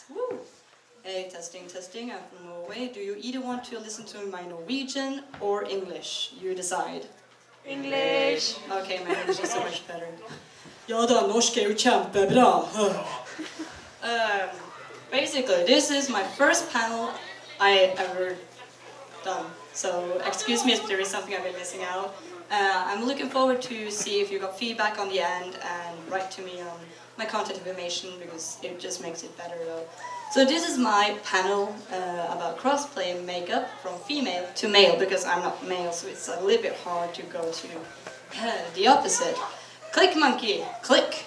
Yes. Woo. Hey, testing, testing. I'm from Norway. Do you either want to listen to my Norwegian or English? You decide. English. Okay, my English is so much better. Ja då, norsk är ju kämpebra. Basically, this is my first panel I ever done. So, excuse me if there is something I've been missing out. I'm looking forward to see if you got feedback on the end and write to me on my contact information because it just makes it better though. So this is my panel about crossplay makeup from female to male because I'm not male, so it's a little bit hard to go to the opposite. Click monkey, click.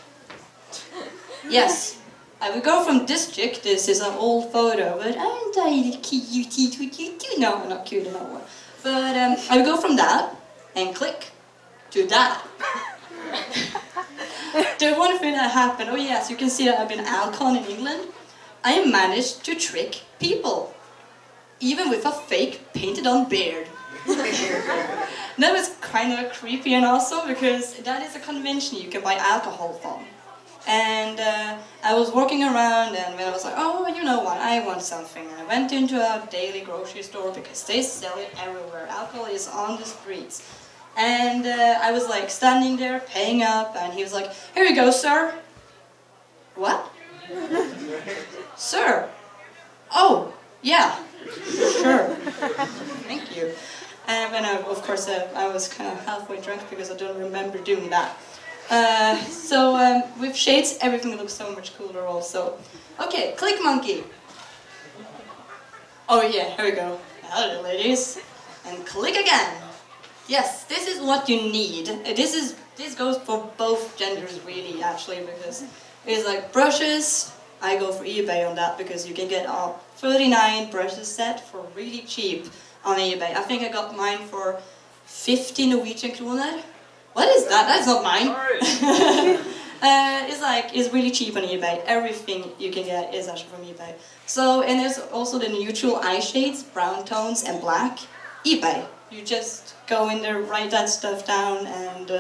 Yes, I will go from this chick. This is an old photo, but aren't I cute? No, I'm not cute enough. But I will go from that and click to that. The one thing that happened, oh yes, you can see that I've been Alcon in England. I managed to trick people, even with a fake painted on beard. That was kind of creepy and awesome because that is a convention you can buy alcohol from. And I was walking around and when I was like, oh, you know what, I want something. And I went into a daily grocery store because they sell it everywhere. Alcohol is on the streets. And I was like standing there paying up and he was like, here you go, sir. What? Sir? Oh, yeah, sure. Thank you. And when of course, I was kind of halfway drunk because I don't remember doing that. With shades, everything looks so much cooler also. Okay, click monkey. Oh yeah, here we go. Hello ladies. And click again. Yes, this is what you need. This goes for both genders really actually because it's like brushes. I go for eBay on that because you can get a 39 brushes set for really cheap on eBay. I think I got mine for 50 Norwegian kroner. What is that? That's not mine. It's really cheap on eBay. Everything you can get is actually from eBay. So, and there's also the neutral eye shades, brown tones and black. eBay. You just go in there, write that stuff down, and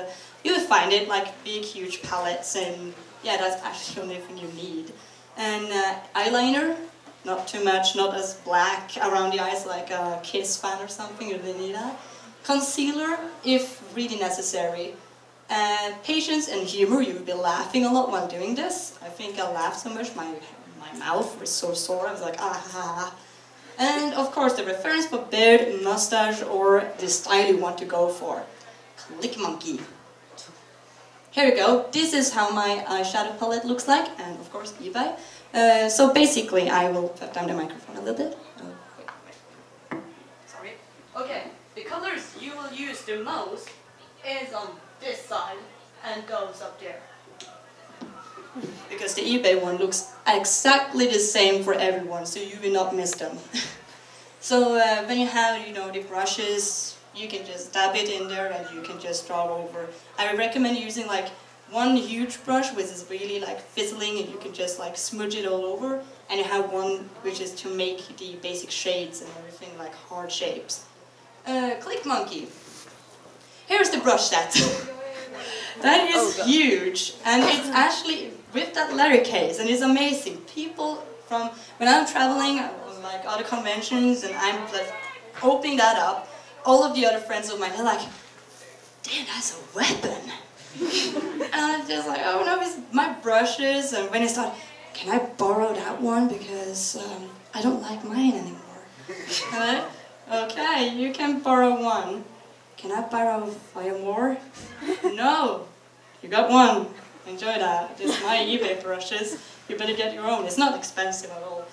you will find it like big, huge palettes. And yeah, that's actually the only thing you need. And eyeliner, not too much, not as black around the eyes like a Kiss fan or something. You really need that. Concealer, if really necessary. Patience and humor, you will be laughing a lot while doing this. I think I laughed so much, my mouth was so sore, I was like, ah ha ha. And of course the reference for beard, mustache, or the style you want to go for. Click monkey. Here we go, this is how my eyeshadow palette looks like, and of course eBay. So basically, I will put down the microphone a little bit. Wait. Sorry. Okay. The colors you will use the most is on this side and goes up there. Because the eBay one looks exactly the same for everyone, so you will not miss them. So when you have, the brushes, you can just dab it in there and you can just draw over. I would recommend using like one huge brush which is really like fizzling and you can just like smudge it all over, and you have one which is to make the basic shades and everything like hard shapes. Click monkey. Here's the brush set. That is huge, and it's actually with that leather case, and it's amazing. People from when I'm traveling, like other conventions, and I'm like opening that up, all of the other friends of mine, they're like, "Damn, that's a weapon!" And I'm just like, "Oh no, it's my brushes." And when I start, can I borrow that one because I don't like mine anymore. Okay, you can borrow one. Can I borrow 5 more? No, you got one. Enjoy that. This is my eBay brushes. You better get your own. It's not expensive at all.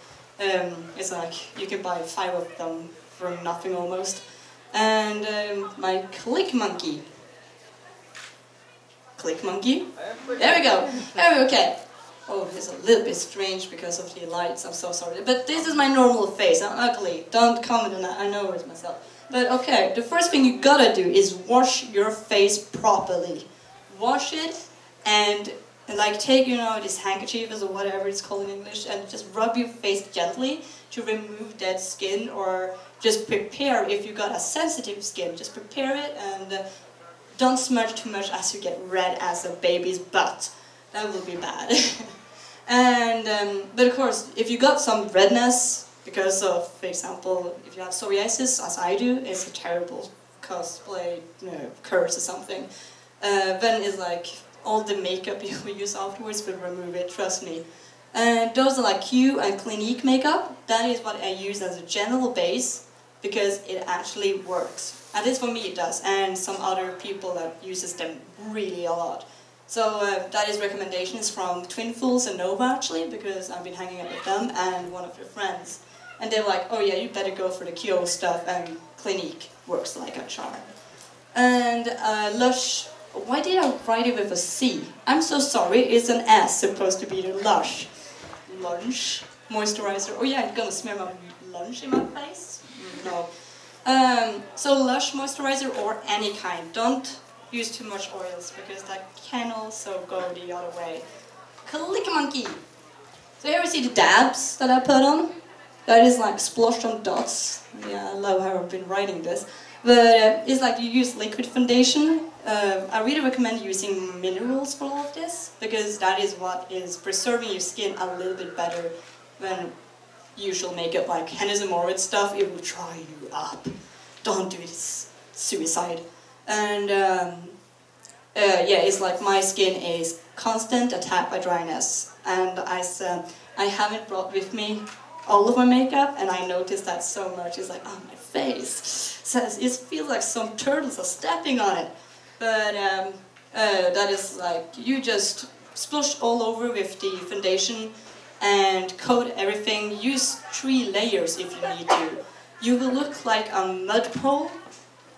It's like you can buy 5 of them for nothing almost. And my click monkey. Click monkey. There we go. Okay. Oh, it's a little bit strange because of the lights, I'm so sorry. But this is my normal face, I'm ugly. Don't comment on that, I know it's myself. But okay, the first thing you gotta do is wash your face properly. Wash it and like take, this handkerchief or whatever it's called in English, and just rub your face gently to remove dead skin, or just prepare if you got a sensitive skin, just prepare it and don't smudge too much as you get red as a baby's butt. That will be bad. And but of course, if you got some redness because of, for example, if you have psoriasis, as I do, it's a terrible cosplay curse or something. Then it's like all the makeup you will use afterwards will remove it. Trust me. And those are like Q and Clinique makeup. That is what I use as a general base because it actually works. At least for me it does, and some other people that uses them really a lot. So that is recommendations from Twin Fools and Nova actually, because I've been hanging out with them and one of their friends. And they were like, oh yeah, you better go for the Kyo stuff, and Clinique works like a charm. And Lush, why did I write it with a C? I'm so sorry, it's an S supposed to be the Lush. Lunch moisturizer. Oh yeah, I'm gonna smear my lunch in my face? No. So Lush moisturizer or any kind. Don't use too much oils because that can also go the other way. Click Monkey. So here we see the dabs that I put on. That is like splosh on dots. Yeah, I love how I've been writing this. But it's like you use liquid foundation. I really recommend using minerals for all of this because that is what is preserving your skin a little bit better than usual makeup like Hennes & Mauritz stuff. It will dry you up. Don't do it, it's suicide. And yeah, it's like my skin is constant attacked by dryness, and I haven't brought with me all of my makeup, and I noticed that so much. It's like on my face. So it feels like some turtles are stepping on it. But that is like, you just splosh all over with the foundation and coat everything. Use 3 layers if you need to. You will look like a mud pole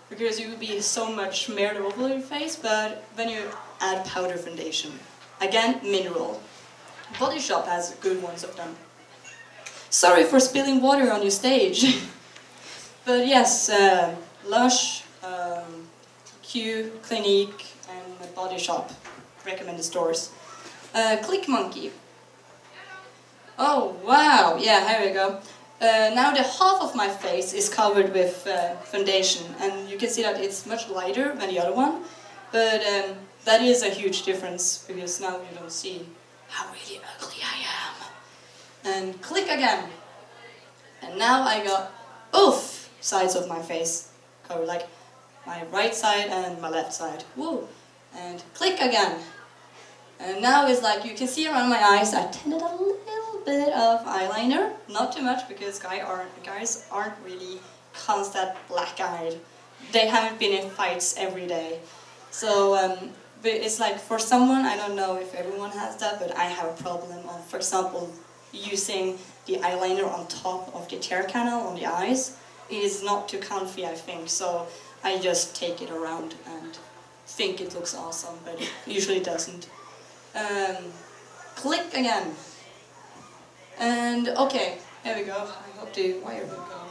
because you will be so much smeared over your face, but when you add powder foundation, again, mineral. Body Shop has good ones of them. Sorry for spilling water on your stage. But yes, Lush, Q, Clinique, and Body Shop. Recommended stores. Click Monkey. Oh wow, yeah, here we go. Now the half of my face is covered with foundation, and you can see that it's much lighter than the other one. But that is a huge difference because now you don't see how really ugly I am. And click again. And now I got both sides of my face covered, like my right side and my left side. Woo! And click again. And now it's like you can see around my eyes I tinted a little bit of eyeliner. Not too much because guys aren't really constant black-eyed. They haven't been in fights every day. So but it's like for someone, I don't know if everyone has that, but I have a problem of, for example, using the eyeliner on top of the tear canal on the eyes. It is not too comfy, I think, so I just take it around and think it looks awesome, but it usually doesn't. Click again. And okay, here we go. I hope the wire will go.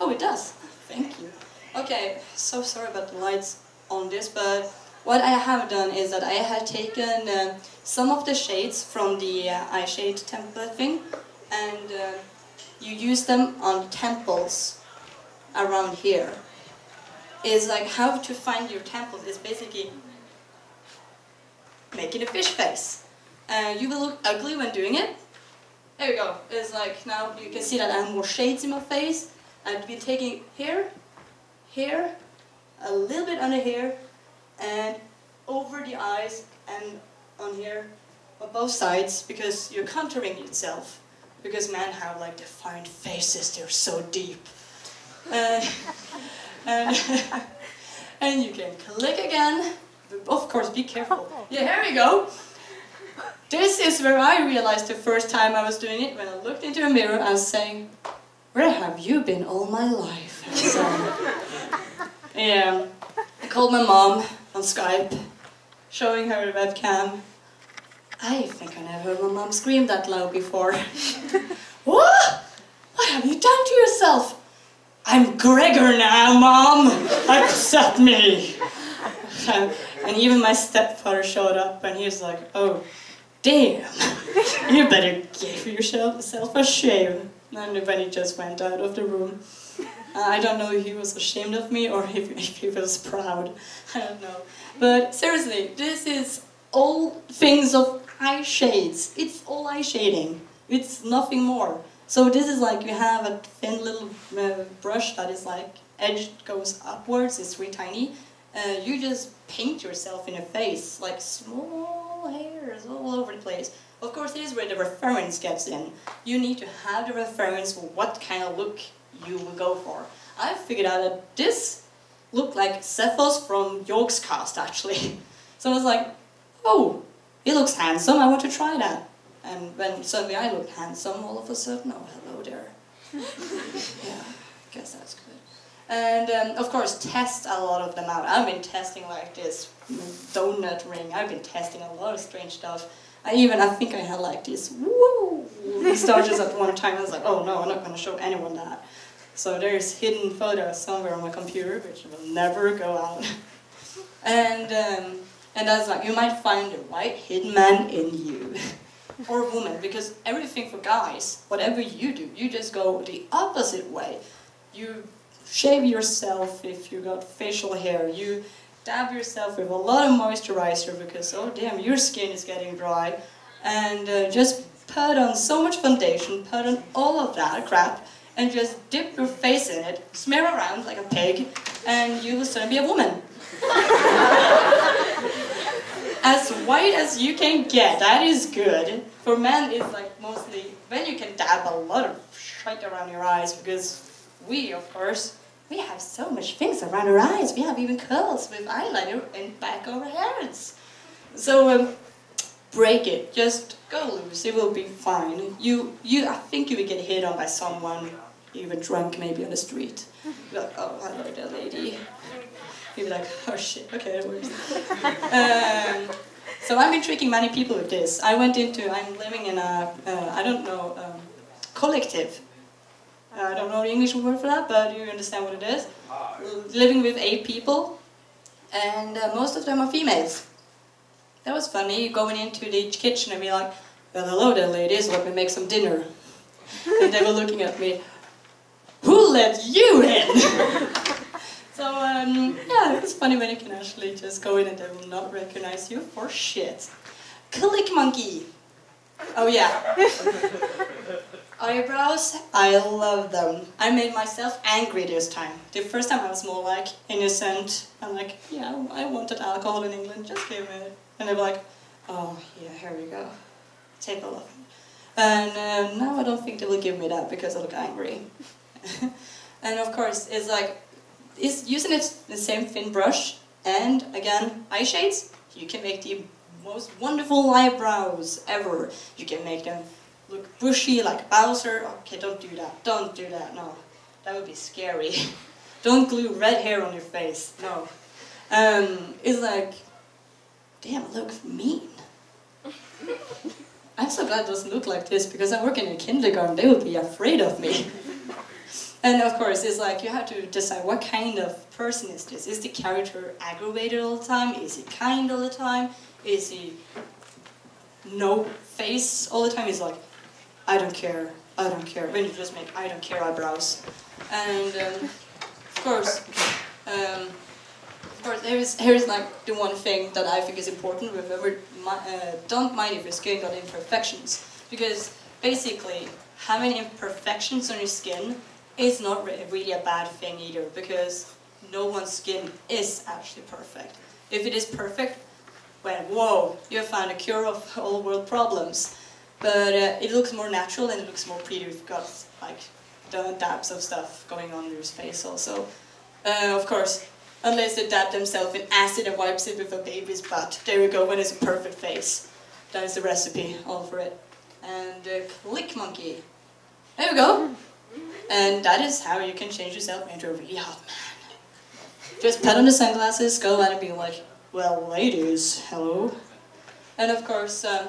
Oh, it does. Thank you. Okay, so sorry about the lights on this, but what I have done is that I have taken some of the shades from the eye shade template thing, and you use them on temples around here. It's like how to find your temples is basically making a fish face. You will look ugly when doing it. There we go. It's like now you can see that I have more shades in my face. I've been taking here, here, a little bit under here, and over the eyes and on here, on both sides, because you're contouring yourself. Because men have like defined faces, they're so deep. And you can click again. Of course, be careful. Yeah, here we go. This is where I realized the first time I was doing it, when I looked into a mirror, I was saying, where have you been all my life? So, yeah, I called my mom on Skype, showing her the webcam. I think I never heard my mom scream that loud before. What? What have you done to yourself? I'm Gregor now, Mom! Accept me! And even my stepfather showed up and he was like, oh, damn, you better give yourself a shave. And when he just went out of the room. I don't know if he was ashamed of me or if he was proud. I don't know. But seriously, this is all things of eye shades. It's all eye shading. It's nothing more. So this is like you have a thin little brush that is like edge goes upwards. It's really tiny. You just paint yourself in the face, like small hairs all over the place. Of course, this is where the reference gets in. You need to have the reference for what kind of look you will go for. I figured out that this looked like Cephos from York's Cast, actually. So I was like, oh, he looks handsome, I want to try that. And when suddenly I look handsome, all of a sudden, oh, hello there. Yeah, I guess that's good. And of course, test a lot of them out. I've been testing like this donut ring. I've been testing a lot of strange stuff. I think I had like this woo starches at one time. I was like, oh no, I'm not going to show anyone that. So there's hidden photos somewhere on my computer, which will never go out. And that's like, you might find the right hidden man in you. Or woman, because everything for guys, whatever you do, you just go the opposite way. You shave yourself if you got facial hair. You dab yourself with a lot of moisturizer because, oh damn, your skin is getting dry. And just put on so much foundation, put on all of that crap, and just dip your face in it, smear around like a pig, and you will suddenly be a woman. As white as you can get, that is good. For men, it's like mostly, when you can dab a lot of shit around your eyes, because we, of course, we have so much things around our eyes. We have even curls with eyeliner in back of our heads. So break it. Just go loose. It will be fine. I think you will get hit on by someone, even drunk, maybe on the street. You're like, oh, hello there, lady. You'll be like, oh shit, okay, it works. So I've been tricking many people with this. I'm living in a, collective. I don't know the English word for that, but you understand what it is. Living with 8 people, and most of them are females. That was funny, going into the kitchen and be like, well, hello there ladies, let me make some dinner. And they were looking at me, who let you in? So, yeah, it's funny when you can actually just go in and they will not recognize you for shit. Click monkey. Oh yeah. Eyebrows, I love them. I made myself angry this time. The first time I was more like innocent. I'm like, yeah, I wanted alcohol in England, just give it. And they were like, oh yeah, here we go. Take a look. And now I don't think they will give me that because I look angry. And of course, it's like, it's using the same thin brush, and again, eye shades. You can make the most wonderful eyebrows ever. You can make them look bushy like Bowser. Okay, don't do that. Don't do that. No, that would be scary. Don't glue red hair on your face. No. It's like, damn, it looks mean. I'm so glad it doesn't look like this because I work in a kindergarten. They would be afraid of me. And of course, it's like you have to decide what kind of person is this. Is the character aggravated all the time? Is he kind all the time? Is he no face all the time? He's like, I don't care, I don't care. When you just make I don't care eyebrows. And of course, here's like the one thing that I think is important. Remember, don't mind if your skin got imperfections. Because basically, having imperfections on your skin is not really a bad thing either, because no one's skin is actually perfect. If it is perfect, well, whoa, you found a cure of all world problems. But it looks more natural and it looks more pretty. We've got like the dabs of stuff going on in your face also. Of course, unless they dab themselves in acid and wipes it with a baby's butt. There we go, when it's a perfect face. That is the recipe, all for it. And click monkey. There we go. And that is how you can change yourself into a really hot man. Just put on the sunglasses, go out and be like, well, ladies, hello. And of course, I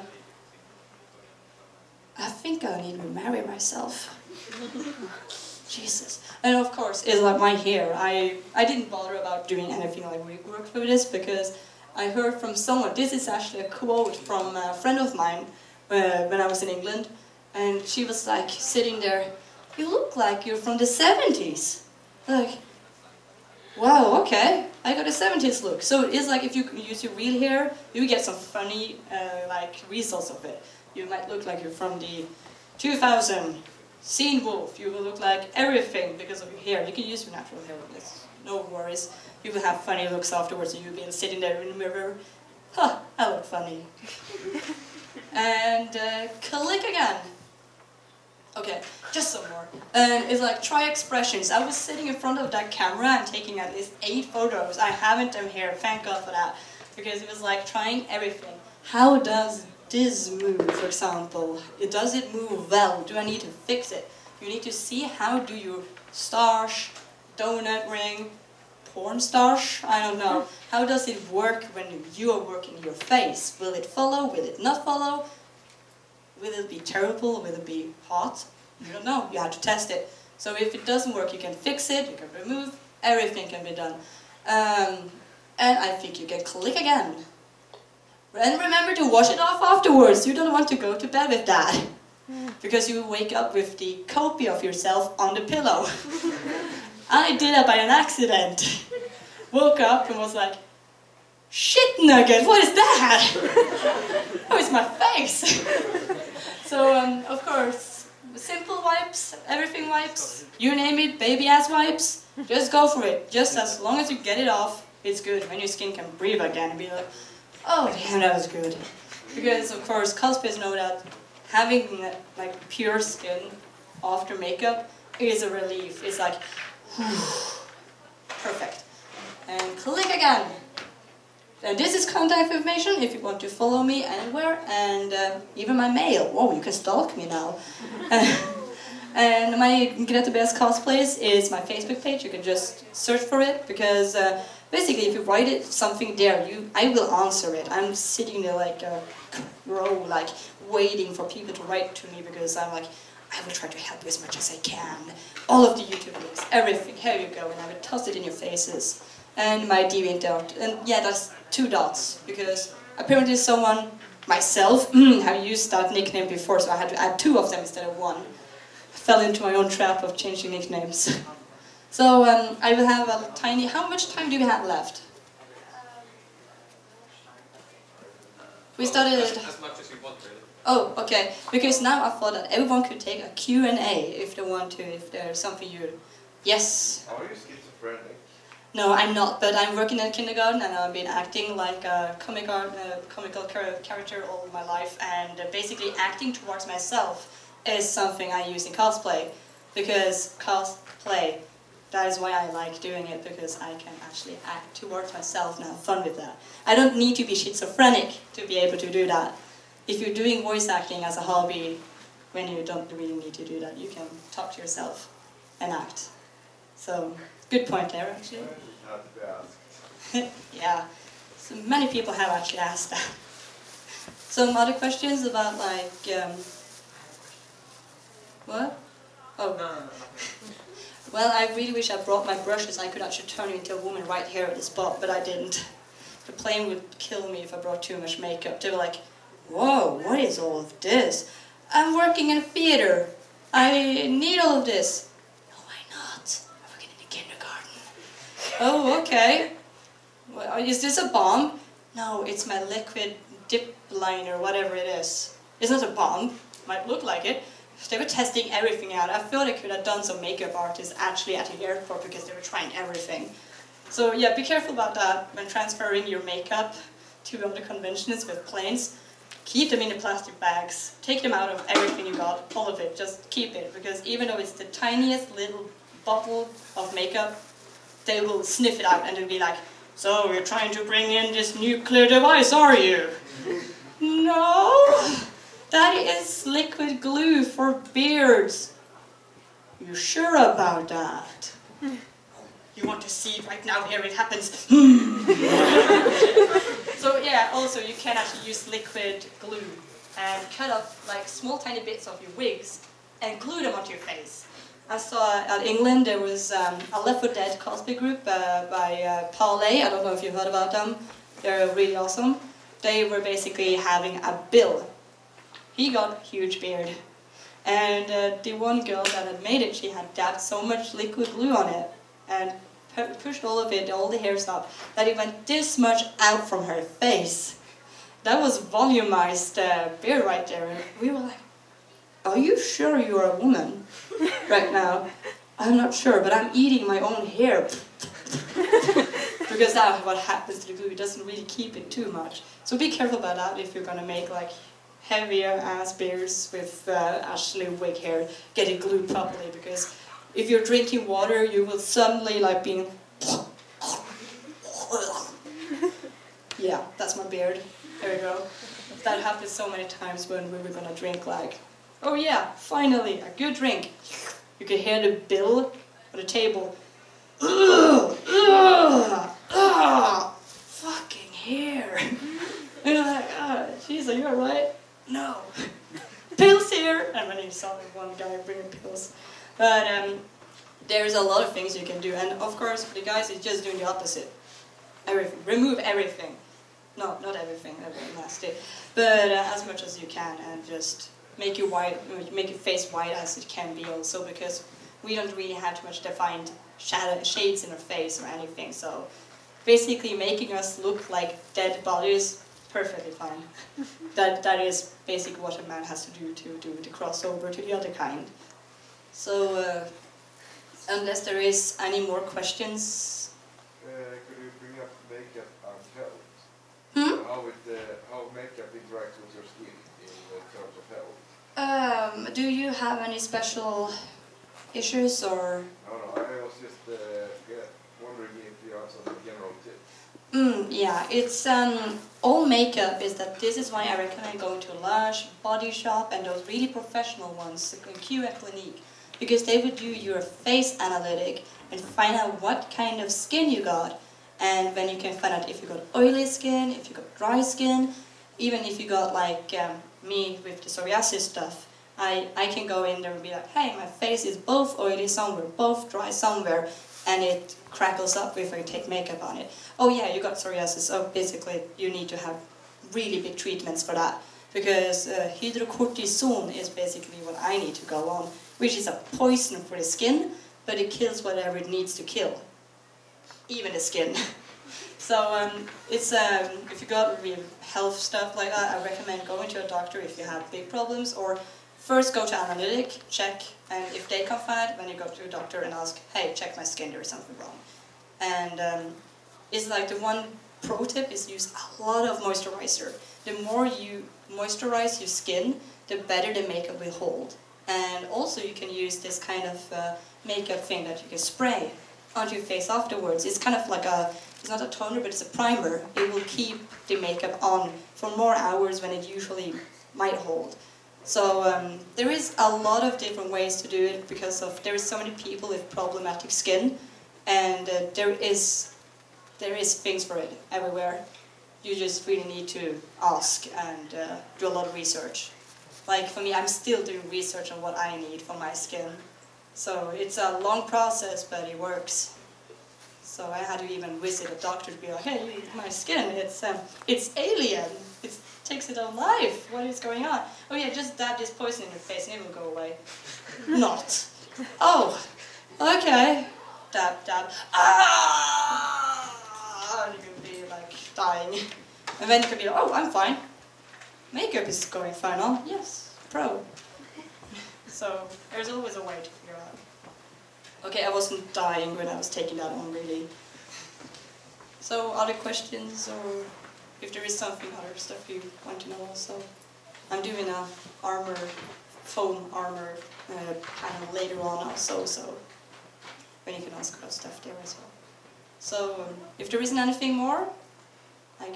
think I need to marry myself. Jesus. And of course, it's like my hair. I didn't bother about doing anything like wig work for this because I heard from someone, this is actually a quote from a friend of mine when I was in England. And she was like sitting there, you look like you're from the 70s. Like, wow, okay. I got a 70s look. So it's like if you use your real hair, you get some funny like results of it. You might look like you're from the 2000 Scene Wolf. You will look like everything because of your hair. You can use your natural hair. It's no worries. You will have funny looks afterwards, and you'll be sitting there in the mirror. Huh, I look funny. And click again. Okay, just some more. And it's like, try expressions. I was sitting in front of that camera and taking at least 8 photos. I haven't them here, thank God for that. Because it was like trying everything. How does this move, for example? Does it move well? Do I need to fix it? You need to see how do you starch, donut ring, porn starch, I don't know. How does it work when you are working your face? Will it follow? Will it not follow? Will it be terrible? Will it be hot? You don't know. You have to test it. So if it doesn't work, you can fix it, you can remove, everything can be done. And I think you can click again. And remember to wash it off afterwards. You don't want to go to bed with that. Because you wake up with the copy of yourself on the pillow. I did that by an accident. Woke up and was like, shit nugget, what is that? Oh, it's my face. So, of course, simple wipes, everything wipes, you name it, baby ass wipes, just go for it. Just as long as you get it off, it's good. When your skin can breathe again and be like, oh damn, that was good. Because, of course, cosplayers know that having like pure skin after makeup is a relief. It's like, perfect. And click again. And this is contact information if you want to follow me anywhere, and even my mail. Whoa, you can stalk me now. And my Grethe B's cosplays is my Facebook page. You can just search for it, because basically if you write it something there, I will answer it. I'm sitting there like a crow, like waiting for people to write to me, because I'm like, I will try to help you as much as I can. All of the YouTube links, everything, here you go, and I will toss it in your faces. And my DeviantArt, and yeah, that's 2 dots, because apparently someone, myself, have used that nickname before, so I had to add 2 of them instead of 1. Fell into my own trap of changing nicknames. So I will have a tiny, how much time do we have left? We started... As much as you want, really. Oh, okay, because now I thought that everyone could take a Q&A if they want to, if there's something you... Yes? Are you schizophrenic? No, I'm not, but I'm working in kindergarten and I've been acting like a comical character all my life, and basically acting towards myself is something I use in cosplay, because cosplay, that is why I like doing it, because I can actually act towards myself and have fun with that. I don't need to be schizophrenic to be able to do that. If you're doing voice acting as a hobby, when you don't really need to do that, you can talk to yourself and act. So, good point there, actually. Yeah, so many people have actually asked that. Some other questions about like, what? Oh. No. Well, I really wish I brought my brushes. I could actually turn you into a woman right here at the spot, but I didn't. The plane would kill me if I brought too much makeup. They were like, whoa, what is all of this? I'm working in a theater. I need all of this. No, why not? I'm working in a kindergarten. Oh, okay. Well, is this a bomb? No, it's my liquid dip liner, whatever it is. It's not a bomb. Might look like it. They were testing everything out. I feel they could have done some makeup artists actually at the airport, because they were trying everything. So yeah, be careful about that when transferring your makeup to other conventions with planes. Keep them in the plastic bags. Take them out of everything you got, all of it. Just keep it, because even though it's the tiniest little bottle of makeup, they will sniff it out and they'll be like, so you're trying to bring in this nuclear device, are you? No, that is liquid glue for beards. You sure about that? You want to see right now, here it happens. So yeah, also you can actually use liquid glue and cut off like small tiny bits of your wigs and glue them onto your face. I saw at England there was a Left 4 Dead cosplay group by Paul A. I don't know if you've heard about them. They're really awesome. They were basically having a bill. He got a huge beard. And the one girl that had made it, she had dabbed so much liquid glue on it. And pushed all of it, all the hair stuff, that it went this much out from her face. That was volumized beard right there. And we were like, are you sure you're a woman right now? I'm not sure, but I'm eating my own hair. Because that's what happens to the glue. It doesn't really keep it too much. So be careful about that if you're gonna make like heavier ass beards with actually wig hair. Get it glued properly, because if you're drinking water, you will suddenly like being. Yeah, that's my beard. There we go. That happened so many times when we were gonna drink like, oh yeah, finally, a good drink. You could hear the bill on the table. Fucking hair. And I'm like, jeez, are you alright? No. Pills here! And when you saw one guy bringing pills. But there's a lot of things you can do. And of course, for the guys, it's just doing the opposite. Everything. Remove everything. No, not everything, that's very nasty. But as much as you can, and just make your face white as it can be also, because we don't really have too much defined shades in our face or anything. So basically making us look like dead bodies, perfectly fine. That is basically what a man has to do the crossover to the other kind. So unless there is any more questions. Could you bring up makeup and health? How makeup interacts with your skin in terms of health? Do you have any special issues or? No, I was just wondering if you have some general tips. Yeah, it's all makeup is that this is why I recommend going to Lush, Body Shop, and those really professional ones, Q and Clinique, because they would do your face analytic and find out what kind of skin you got. And then you can find out if you got oily skin, if you got dry skin, even if you got like me with the psoriasis stuff. I can go in there and be like, hey, my face is both oily somewhere, both dry somewhere, and it crackles up if I take makeup on it. Oh yeah, you got psoriasis, so basically you need to have really big treatments for that, because hydrocortisone is basically what I need to go on, which is a poison for the skin, but it kills whatever it needs to kill. Even the skin. So it's if you got real health stuff like that, I recommend going to a doctor if you have big problems, or first go to analytic, check, and if they can find it, then you go to a doctor and ask, hey, check my skin, there is something wrong. And it's like the one pro tip is use a lot of moisturizer. The more you moisturize your skin, the better the makeup will hold. And also you can use this kind of makeup thing that you can spray onto your face afterwards. It's kind of like it's not a toner, but it's a primer. It will keep the makeup on for more hours than it usually might hold. So there is a lot of different ways to do it, because there is so many people with problematic skin, and there is things for it everywhere. You just really need to ask and do a lot of research. Like for me, I'm still doing research on what I need for my skin. So it's a long process, but it works. So I had to even visit a doctor to be like, hey, my skin, it's alien. It takes its own life. What is going on? Oh yeah, just dab this poison in your face and it will go away. Not. Oh, okay. Dab, dab. Ah! And you can be like dying. And then you can be like, oh, I'm fine. Makeup is going fine, huh? Yes, pro. So there's always a way to figure out. Okay, I wasn't dying when I was taking that on, really. So other questions, or if there is something, other stuff you want to know also. I'm doing a foam armor panel later on also, so then you can ask about stuff there as well. So if there isn't anything more, I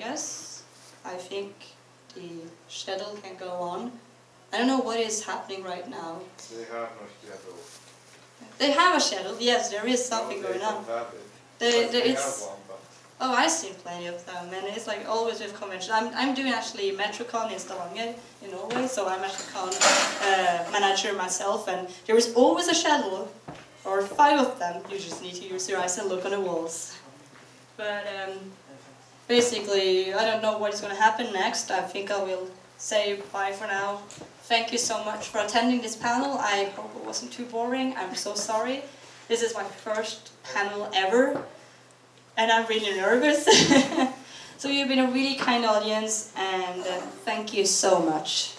think the schedule can go on. I don't know what is happening right now. They have no schedule. They have a schedule, yes, there is something going on. Oh, I've seen plenty of them, and it's like always with convention. I'm doing actually MetroCon in Stavanger in Norway, so I'm actually con manager myself, and there is always a schedule, or 5 of them. You just need to use your eyes and look on the walls. But basically, I don't know what is going to happen next. I think I will say bye for now. Thank you so much for attending this panel. I hope it wasn't too boring. I'm so sorry. This is my first panel ever, and I'm really nervous. So you've been a really kind audience, and thank you so much.